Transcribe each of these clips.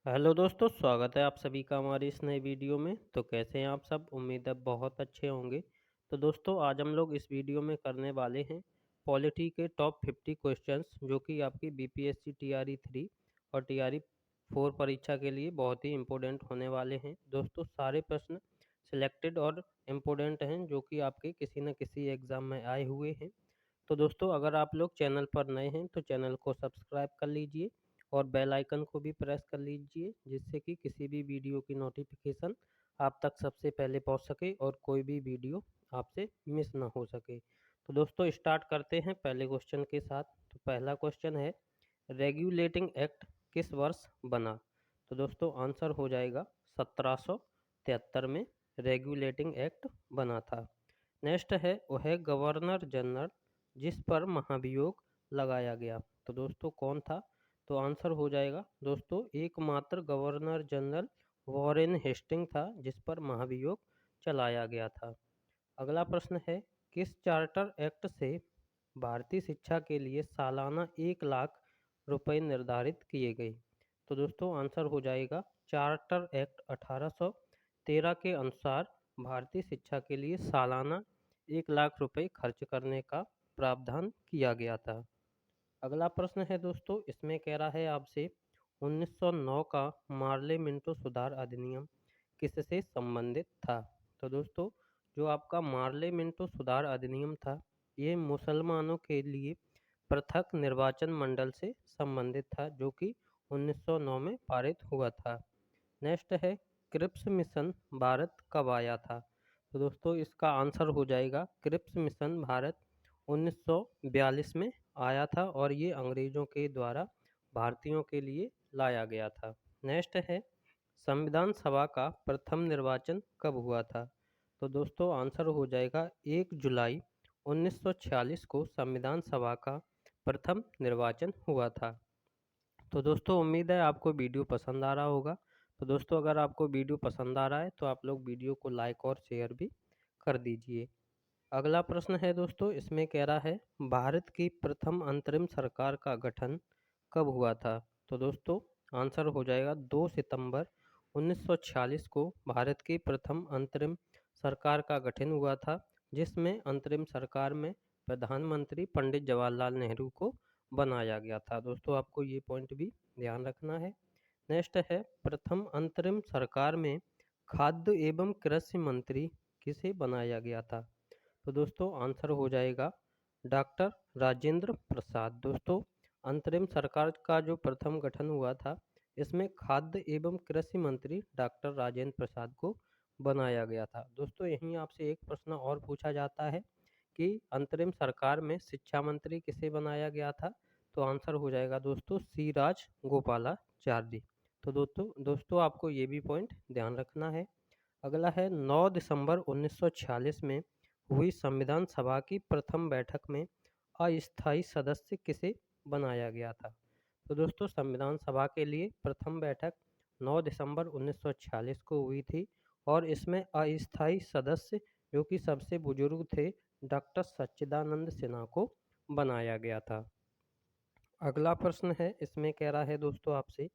Hello दोस्तों, स्वागत है आप सभी का हमारी इस नए वीडियो में। तो कैसे हैं आप सब? उम्मीद है बहुत अच्छे होंगे। तो दोस्तों आज हम लोग इस वीडियो में करने वाले हैं पॉलिटी के टॉप 50 क्वेश्चंस जो कि आपकी बीपीएससी टीआरई 3 और टीआरई 4 परीक्षा के लिए बहुत ही इम्पोर्टेंट होने वाले हैं। दोस्तों सारे प्रश्न सिलेक्टेड और इम्पोर्टेंट हैं जो कि आपके किसी न किसी एग्ज़ाम में आए हुए हैं। तो दोस्तों अगर आप लोग चैनल पर नए हैं तो चैनल को सब्सक्राइब कर लीजिए और बेल आइकन को भी प्रेस कर लीजिए जिससे कि किसी भी वीडियो की नोटिफिकेशन आप तक सबसे पहले पहुंच सके और कोई भी वीडियो आपसे मिस ना हो सके। तो दोस्तों स्टार्ट करते हैं पहले क्वेश्चन के साथ। तो पहला क्वेश्चन है, रेगुलेटिंग एक्ट किस वर्ष बना? तो दोस्तों आंसर हो जाएगा 1773 में रेगुलेटिंग एक्ट बना था। नेक्स्ट है वह है गवर्नर जनरल जिस पर महाभियोग लगाया गया। तो दोस्तों कौन था? तो आंसर हो जाएगा दोस्तों एकमात्र गवर्नर जनरल वॉरेन हेस्टिंग था जिस पर महाभियोग चलाया गया था। अगला प्रश्न है, किस चार्टर एक्ट से भारतीय शिक्षा के लिए सालाना 1 लाख रुपए निर्धारित किए गए? तो दोस्तों आंसर हो जाएगा चार्टर एक्ट 1813 के अनुसार भारतीय शिक्षा के लिए सालाना 1 लाख रुपए खर्च करने का प्रावधान किया गया था। अगला प्रश्न है दोस्तों, इसमें कह रहा है आपसे 1909 का मार्ले मिंटो सुधार अधिनियम किससे संबंधित था? तो दोस्तों जो आपका मार्ले मिंटो सुधार अधिनियम था ये मुसलमानों के लिए पृथक निर्वाचन मंडल से संबंधित था जो कि 1909 में पारित हुआ था। नेक्स्ट है, क्रिप्स मिशन भारत कब आया था? तो दोस्तों इसका आंसर हो जाएगा क्रिप्स मिशन भारत 1942 में आया था और ये अंग्रेजों के द्वारा भारतीयों के लिए लाया गया था। नेक्स्ट है, संविधान सभा का प्रथम निर्वाचन कब हुआ था? तो दोस्तों आंसर हो जाएगा 1 जुलाई 1946 को संविधान सभा का प्रथम निर्वाचन हुआ था। तो दोस्तों उम्मीद है आपको वीडियो पसंद आ रहा होगा। तो दोस्तों अगर आपको वीडियो पसंद आ रहा है तो आप लोग वीडियो को लाइक और शेयर भी कर दीजिए। अगला प्रश्न है दोस्तों, इसमें कह रहा है भारत की प्रथम अंतरिम सरकार का गठन कब हुआ था? तो दोस्तों आंसर हो जाएगा 2 सितंबर 1946 को भारत की प्रथम अंतरिम सरकार का गठन हुआ था जिसमें अंतरिम सरकार में प्रधानमंत्री पंडित जवाहरलाल नेहरू को बनाया गया था। दोस्तों आपको ये पॉइंट भी ध्यान रखना है। नेक्स्ट है, प्रथम अंतरिम सरकार में खाद्य एवं कृषि मंत्री किसे बनाया गया था? तो दोस्तों आंसर हो जाएगा डॉक्टर राजेंद्र प्रसाद। दोस्तों अंतरिम सरकार का जो प्रथम गठन हुआ था इसमें खाद्य एवं कृषि मंत्री डॉक्टर राजेंद्र प्रसाद को बनाया गया था। दोस्तों यहीं आपसे एक प्रश्न और पूछा जाता है कि अंतरिम सरकार में शिक्षा मंत्री किसे बनाया गया था? तो आंसर हो जाएगा दोस्तों सी राज गोपालाचारी। तो दोस्तों आपको ये भी पॉइंट ध्यान रखना है। अगला है 9 दिसंबर 1946 में हुई संविधान सभा की प्रथम बैठक में अस्थायी सदस्य किसे बनाया गया था? तो दोस्तों संविधान सभा के लिए प्रथम बैठक 9 दिसंबर 1946 को हुई थी और इसमें अस्थायी सदस्य जो कि सबसे बुजुर्ग थे डॉक्टर सच्चिदानंद सिन्हा को बनाया गया था। अगला प्रश्न है, इसमें कह रहा है दोस्तों आपसे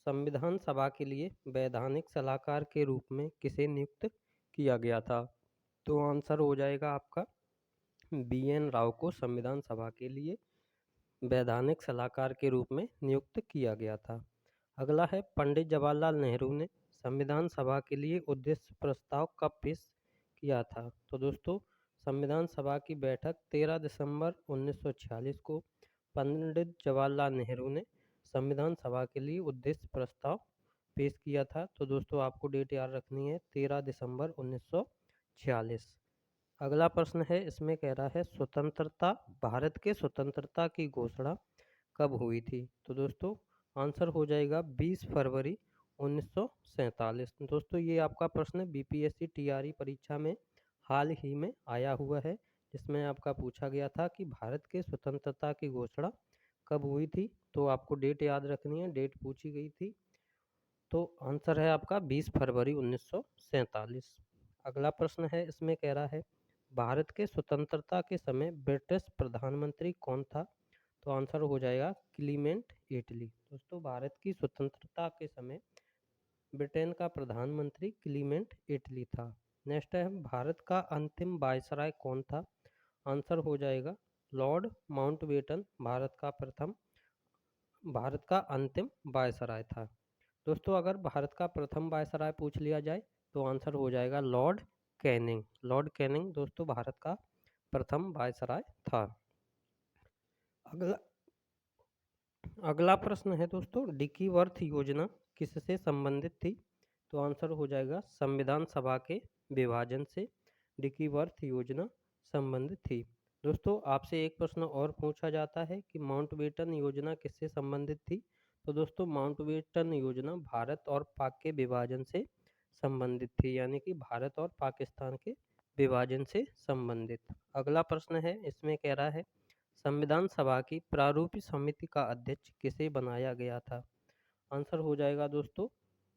संविधान सभा के लिए वैधानिक सलाहकार के रूप में किसे नियुक्त किया गया था? तो आंसर हो जाएगा आपका बी.एन. राव को संविधान सभा के लिए वैधानिक सलाहकार के रूप में नियुक्त किया गया था। अगला है पंडित जवाहरलाल नेहरू ने संविधान सभा के लिए उद्देश्य प्रस्ताव कब पेश किया था? तो दोस्तों संविधान सभा की बैठक 13 दिसंबर 1946 को पंडित जवाहरलाल नेहरू ने संविधान सभा के लिए उद्देश्य प्रस्ताव पेश किया था। तो दोस्तों आपको डेट याद रखनी है 13 दिसंबर 1946। अगला प्रश्न है, इसमें कह रहा है स्वतंत्रता भारत के स्वतंत्रता की घोषणा कब हुई थी? तो दोस्तों आंसर हो जाएगा 20 फरवरी 1947। दोस्तों ये आपका प्रश्न बीपीएससी टीआरई परीक्षा में हाल ही में आया हुआ है जिसमें आपका पूछा गया था कि भारत के स्वतंत्रता की घोषणा कब हुई थी। तो आपको डेट याद रखनी है, डेट पूछी गई थी। तो आंसर है आपका 20 फरवरी 1947। अगला प्रश्न है, इसमें कह रहा है भारत के स्वतंत्रता के समय ब्रिटिश प्रधानमंत्री कौन था? तो आंसर हो जाएगा क्लीमेंट इटली। दोस्तों भारत की स्वतंत्रता के समय ब्रिटेन का प्रधानमंत्री क्लीमेंट इटली था। नेक्स्ट है भारत का अंतिम वायसराय कौन था? आंसर हो जाएगा लॉर्ड माउंटबेटन भारत का अंतिम वायसराय था। दोस्तों अगर भारत का प्रथम वायसराय पूछ लिया जाए तो आंसर हो जाएगा लॉर्ड कैनिंग। लॉर्ड कैनिंग दोस्तों भारत का प्रथम वायसराय था। अगला अगला प्रश्न है दोस्तों, डिकीवर्थ योजना किससे संबंधित थी? तो आंसर हो जाएगा संविधान सभा के विभाजन से डिकीवर्थ योजना संबंधित थी। दोस्तों आपसे एक प्रश्न और पूछा जाता है कि माउंटबेटन योजना किससे संबंधित थी? तो दोस्तों माउंटबेटन योजना भारत और पाक के विभाजन से संबंधित थी, यानी कि भारत और पाकिस्तान के विभाजन से संबंधित। अगला प्रश्न है, इसमें कह रहा है संविधान सभा की प्रारूप समिति का अध्यक्ष किसे बनाया गया था? आंसर हो जाएगा दोस्तों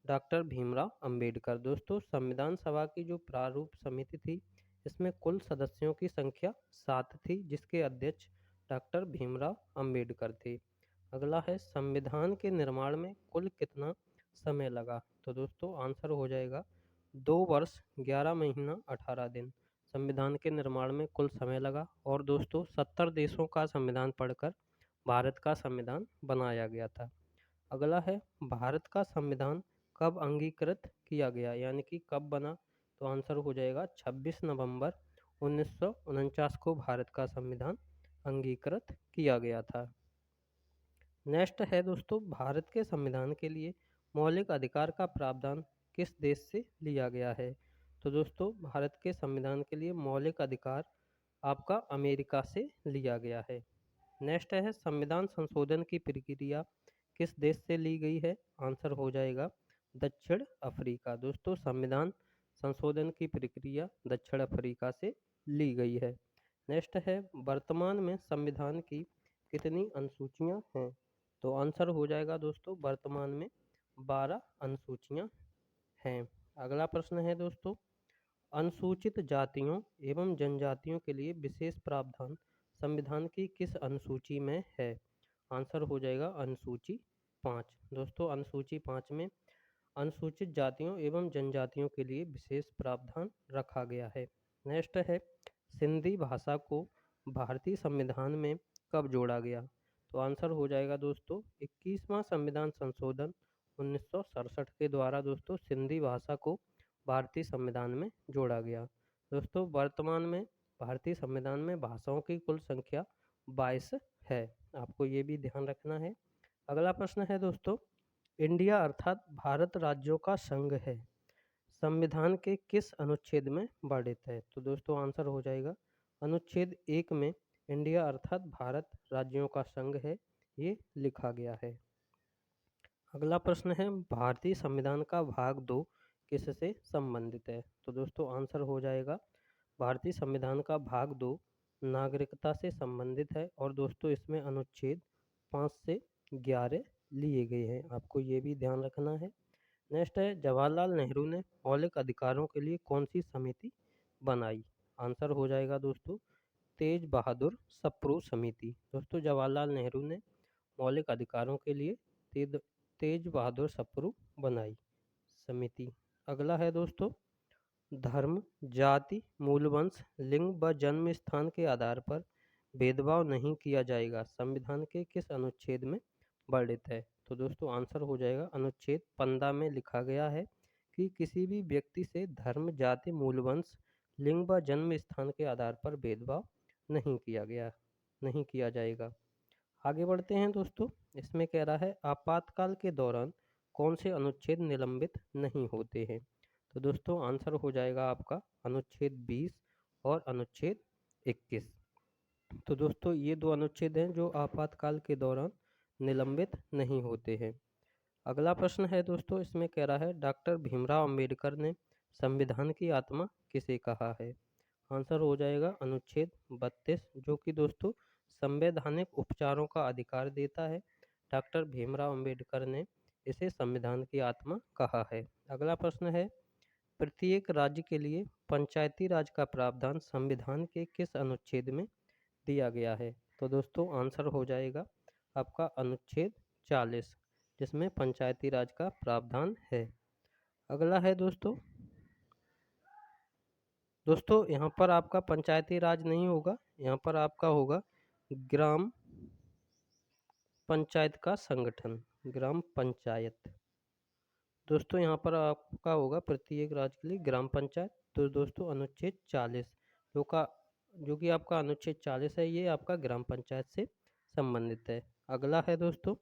डॉक्टर भीमराव अंबेडकर। दोस्तों संविधान सभा की जो प्रारूप समिति थी इसमें कुल सदस्यों की संख्या 7 थी, जिसके अध्यक्ष डॉक्टर भीमराव अंबेडकर थे। अगला है संविधान के निर्माण में कुल कितना समय लगा? तो दोस्तों आंसर हो जाएगा 2 वर्ष 11 महीना 18 दिन संविधान के निर्माण में कुल समय लगा। और दोस्तों 70 देशों का संविधान पढ़कर भारत का संविधान बनाया गया था। अगला है भारत का संविधान कब अंगीकृत किया गया, यानी कि कब बना? तो आंसर हो जाएगा 26 नवंबर 1949 को भारत का संविधान अंगीकृत किया गया था। नेक्स्ट है दोस्तों, भारत के संविधान के लिए मौलिक अधिकार का प्रावधान किस देश से लिया गया है? तो दोस्तों भारत के संविधान के लिए मौलिक अधिकार आपका अमेरिका से लिया गया है। नेक्स्ट है संविधान संशोधन की प्रक्रिया किस देश से ली गई है? आंसर हो जाएगा दक्षिण अफ्रीका। दोस्तों संविधान संशोधन की प्रक्रिया दक्षिण अफ्रीका से ली गई है। नेक्स्ट है वर्तमान में संविधान की कितनी अनुसूचियां हैं? तो आंसर हो जाएगा दोस्तों वर्तमान में 12 अनुसूचियां हैं। अगला प्रश्न है दोस्तों, अनुसूचित जातियों एवं जनजातियों के लिए विशेष प्रावधान संविधान की किस अनुसूची में है? आंसर हो जाएगा अनुसूची 5। दोस्तों अनुसूची 5 में अनुसूचित जातियों एवं जनजातियों के लिए विशेष प्रावधान रखा गया है। नेक्स्ट है सिंधी भाषा को भारतीय संविधान में कब जोड़ा गया? तो आंसर हो जाएगा दोस्तों 21वां संविधान संशोधन 1967 के द्वारा दोस्तों सिंधी भाषा को भारतीय संविधान में जोड़ा गया। दोस्तों वर्तमान में भारतीय संविधान में भाषाओं की कुल संख्या 22 है, आपको ये भी ध्यान रखना है। अगला प्रश्न है दोस्तों, इंडिया अर्थात भारत राज्यों का संघ है, संविधान के किस अनुच्छेद में वर्णित है? तो दोस्तों आंसर हो जाएगा अनुच्छेद 1 में इंडिया अर्थात भारत राज्यों का संघ है, ये लिखा गया है। अगला प्रश्न है भारतीय संविधान का भाग 2 किससे संबंधित है? तो दोस्तों आंसर हो जाएगा भारतीय संविधान का भाग 2 नागरिकता से संबंधित है। और दोस्तों इसमें अनुच्छेद 5 से 11 लिए गए हैं, आपको ये भी ध्यान रखना है। नेक्स्ट है जवाहरलाल नेहरू ने मौलिक अधिकारों के लिए कौन सी समिति बनाई? आंसर हो जाएगा दोस्तों तेज बहादुर सप्रू समिति। दोस्तों जवाहरलाल नेहरू ने मौलिक अधिकारों के लिए तेज बहादुर सप्रू बनाई समिति। अगला है दोस्तों, धर्म, जाति, मूलवंश, लिंग व जन्म स्थान के आधार पर भेदभाव नहीं किया जाएगा संविधान के किस अनुच्छेद में वर्णित है? तो दोस्तों आंसर हो जाएगा अनुच्छेद 15 में लिखा गया है कि किसी भी व्यक्ति से धर्म, जाति, मूलवंश, लिंग व जन्म स्थान के आधार पर भेदभाव नहीं किया जाएगा। आगे बढ़ते हैं दोस्तों, इसमें कह रहा है आपातकाल के दौरान कौन से अनुच्छेद निलंबित नहीं होते हैं? तो दोस्तों आंसर हो जाएगा आपका अनुच्छेद 20 और अनुच्छेद 21। तो दोस्तों ये दो अनुच्छेद हैं जो आपातकाल के दौरान निलंबित नहीं होते हैं। अगला प्रश्न है दोस्तों, इसमें कह रहा है डॉक्टर भीमराव अंबेडकर ने संविधान की आत्मा किसे कहा है? आंसर हो जाएगा अनुच्छेद 32, जो कि दोस्तों संवैधानिक उपचारों का अधिकार देता है। डॉक्टर भीमराव अंबेडकर ने इसे संविधान की आत्मा कहा है। अगला प्रश्न है प्रत्येक राज्य के लिए पंचायती राज का प्रावधान संविधान के किस अनुच्छेद में दिया गया है? तो दोस्तों आंसर हो जाएगा आपका अनुच्छेद 40, जिसमें पंचायती राज का प्रावधान है। अगला है दोस्तों यहाँ पर आपका पंचायती राज नहीं होगा, यहाँ पर आपका होगा ग्राम पंचायत का संगठन, ग्राम पंचायत। दोस्तों यहाँ पर आपका होगा प्रत्येक राज्य के लिए ग्राम पंचायत। तो दोस्तों अनुच्छेद 40 जो कि आपका अनुच्छेद 40 है, ये आपका ग्राम पंचायत से संबंधित है। अगला है दोस्तों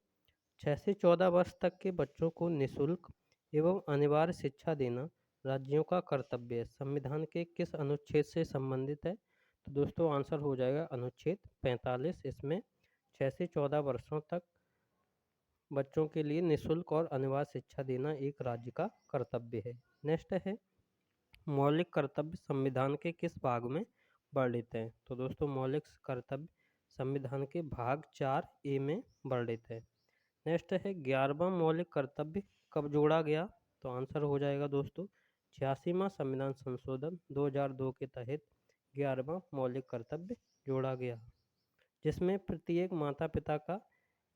6 से 14 वर्ष तक के बच्चों को निःशुल्क एवं अनिवार्य शिक्षा देना राज्यों का कर्तव्य है, संविधान के किस अनुच्छेद से संबंधित है? तो दोस्तों आंसर हो जाएगा अनुच्छेद 45। इसमें 6 से 14 वर्षों तक बच्चों के लिए निःशुल्क और अनिवार्य शिक्षा देना एक राज्य का कर्तव्य है। नेक्स्ट है मौलिक कर्तव्य संविधान के किस भाग में वर्णित हैं? तो दोस्तों मौलिक कर्तव्य संविधान के भाग 4A में वर्णित है। नेक्स्ट है 11वां मौलिक कर्तव्य कब जोड़ा गया? तो आंसर हो जाएगा दोस्तों 86वां संविधान संशोधन 2002 के तहत 11वां मौलिक कर्तव्य जोड़ा गया, जिसमें प्रत्येक माता पिता का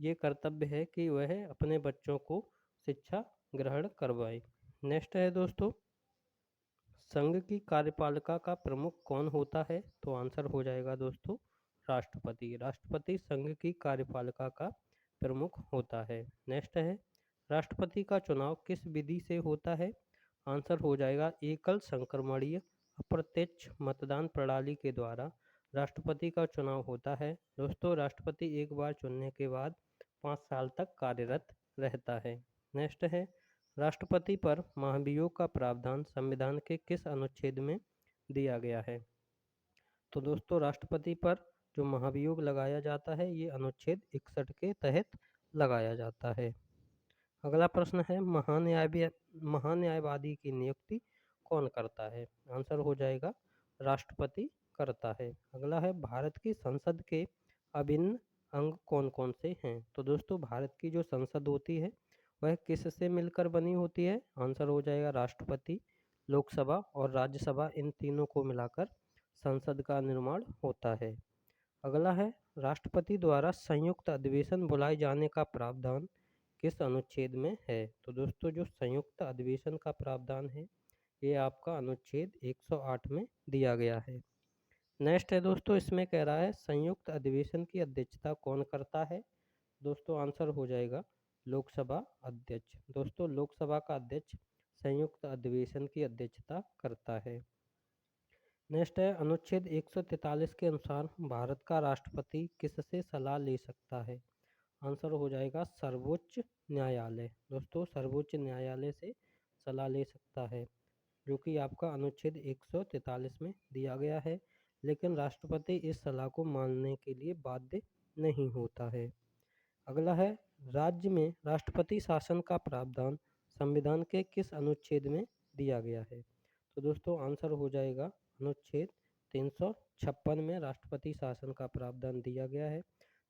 ये कर्तव्य है कि वह अपने बच्चों को शिक्षा ग्रहण करवाए। नेक्स्ट है दोस्तों संघ की कार्यपालिका का प्रमुख कौन होता है? तो आंसर हो जाएगा दोस्तों राष्ट्रपति। राष्ट्रपति संघ की कार्यपालिका का प्रमुख होता है। नेक्स्ट है राष्ट्रपति का चुनाव किस विधि से होता है? आंसर हो जाएगा एकल संक्रमणीय अप्रत्यक्ष मतदान प्रणाली के द्वारा राष्ट्रपति का चुनाव होता है। दोस्तों राष्ट्रपति एक बार चुनने के बाद 5 साल तक कार्यरत रहता है। नेक्स्ट है राष्ट्रपति पर महाभियोग का प्रावधान संविधान के किस अनुच्छेद में दिया गया है? तो दोस्तों राष्ट्रपति पर जो महाभियोग लगाया जाता है ये अनुच्छेद 61 के तहत लगाया जाता है। अगला प्रश्न है महान्यायवादी की नियुक्ति कौन करता है? आंसर हो जाएगा राष्ट्रपति करता है। अगला है भारत की संसद के अभिन्न अंग कौन कौन से हैं? तो दोस्तों भारत की जो संसद होती है वह किससे मिलकर बनी होती है? आंसर हो जाएगा राष्ट्रपति, लोकसभा और राज्यसभा, इन तीनों को मिलाकर संसद का निर्माण होता है। अगला है राष्ट्रपति द्वारा संयुक्त अधिवेशन बुलाए जाने का प्रावधान किस अनुच्छेद में है? तो दोस्तों जो संयुक्त अधिवेशन का प्रावधान है ये आपका अनुच्छेद 108 में दिया गया है। नेक्स्ट है दोस्तों इसमें कह रहा है संयुक्त अधिवेशन की अध्यक्षता कौन करता है? दोस्तों आंसर हो जाएगा लोकसभा अध्यक्ष। दोस्तों लोकसभा का अध्यक्ष संयुक्त अधिवेशन की अध्यक्षता करता है। नेक्स्ट है अनुच्छेद 143 के अनुसार भारत का राष्ट्रपति किससे सलाह ले सकता है? आंसर हो जाएगा सर्वोच्च न्यायालय। दोस्तों सर्वोच्च न्यायालय से सलाह ले सकता है, जो कि आपका अनुच्छेद 143 में दिया गया है, लेकिन राष्ट्रपति इस सलाह को मानने के लिए बाध्य नहीं होता है। अगला है राज्य में राष्ट्रपति शासन का प्रावधान संविधान के किस अनुच्छेद में दिया गया है? तो दोस्तों आंसर हो जाएगा अनुच्छेद 356 में राष्ट्रपति शासन का प्रावधान दिया गया है।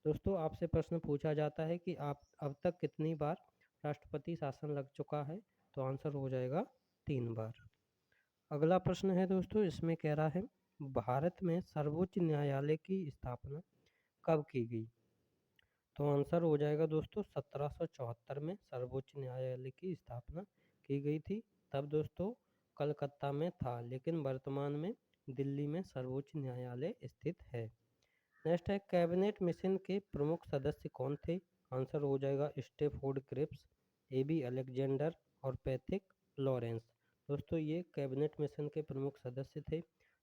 दोस्तों आपसे प्रश्न पूछा जाता है कि आप अब तक कितनी बार राष्ट्रपति शासन लग चुका है? तो आंसर हो जाएगा 3 बार। अगला प्रश्न है दोस्तों इसमें कह रहा है भारत में सर्वोच्च न्यायालय की स्थापना कब की गई? तो आंसर हो जाएगा दोस्तों 1774 में सर्वोच्च न्यायालय की स्थापना की गई थी। तब दोस्तों कलकत्ता में था, लेकिन वर्तमान में दिल्ली में सर्वोच्च न्यायालय स्थित है। नेक्स्ट है कैबिनेट मिशन के प्रमुख सदस्य कौन थे? आंसर हो जाएगा स्टेफोर्ड क्रिप्स, AB अलेक्जेंडर और पैथिक लॉरेंस। दोस्तों ये कैबिनेट मिशन के प्रमुख सदस्य थे।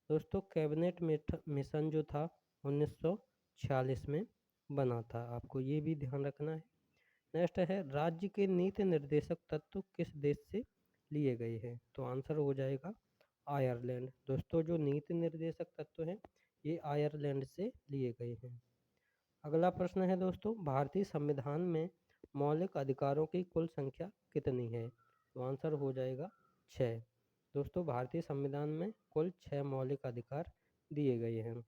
दोस्तों कैबिनेट मिशन जो था 1946 में बना था, आपको ये भी ध्यान रखना है। नेक्स्ट है राज्य के नीति निर्देशक तत्व किस देश से लिए गए हैं? तो आंसर हो जाएगा आयरलैंड। दोस्तों जो नीति निर्देशक तत्व हैं ये आयरलैंड से लिए गए हैं। अगला प्रश्न है दोस्तों भारतीय संविधान में मौलिक अधिकारों की कुल संख्या कितनी है? तो आंसर हो जाएगा 6। दोस्तों भारतीय संविधान में कुल 6 मौलिक अधिकार दिए गए हैं।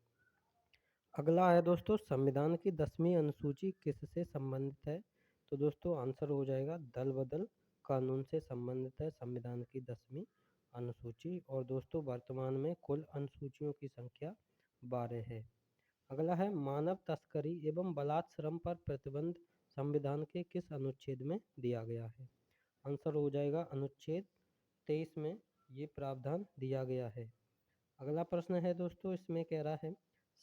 अगला है दोस्तों संविधान की 10वीं अनुसूची किससे संबंधित है? तो दोस्तों आंसर हो जाएगा दल बदल कानून से संबंधित है संविधान की 10वीं अनुसूची। और दोस्तों वर्तमान में कुल अनुसूचियों की संख्या 12 है। अगला है मानव तस्करी एवं बलात्श्रम पर प्रतिबंध संविधान के किस अनुच्छेद में दिया गया है? आंसर हो जाएगा अनुच्छेद 23 में ये प्रावधान दिया गया है। अगला प्रश्न है दोस्तों, इसमें कह रहा है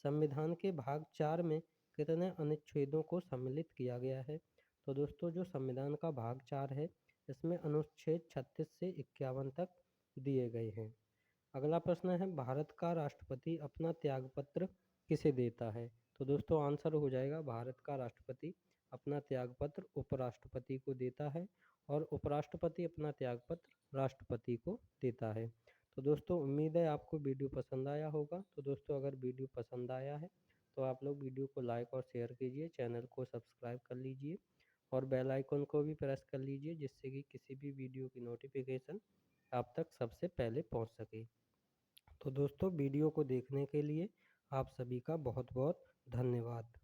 संविधान के भाग 4 में कितने अनुच्छेदों को सम्मिलित किया गया है? तो दोस्तों जो संविधान का भाग 4 है इसमें अनुच्छेद 36 से 51 तक दिए गए हैं। अगला प्रश्न है भारत का राष्ट्रपति अपना त्यागपत्र किसे देता है? तो दोस्तों आंसर हो जाएगा भारत का राष्ट्रपति अपना त्यागपत्र उपराष्ट्रपति को देता है और उपराष्ट्रपति अपना त्यागपत्र राष्ट्रपति को देता है। तो दोस्तों उम्मीद है आपको वीडियो पसंद आया होगा। तो दोस्तों अगर वीडियो पसंद आया है तो आप लोग वीडियो को लाइक और शेयर कीजिए, चैनल को सब्सक्राइब कर लीजिए और बेल आइकन को भी प्रेस कर लीजिए जिससे कि किसी भी वीडियो की नोटिफिकेशन आप तक सबसे पहले पहुंच सके। तो दोस्तों वीडियो को देखने के लिए आप सभी का बहुत बहुत धन्यवाद।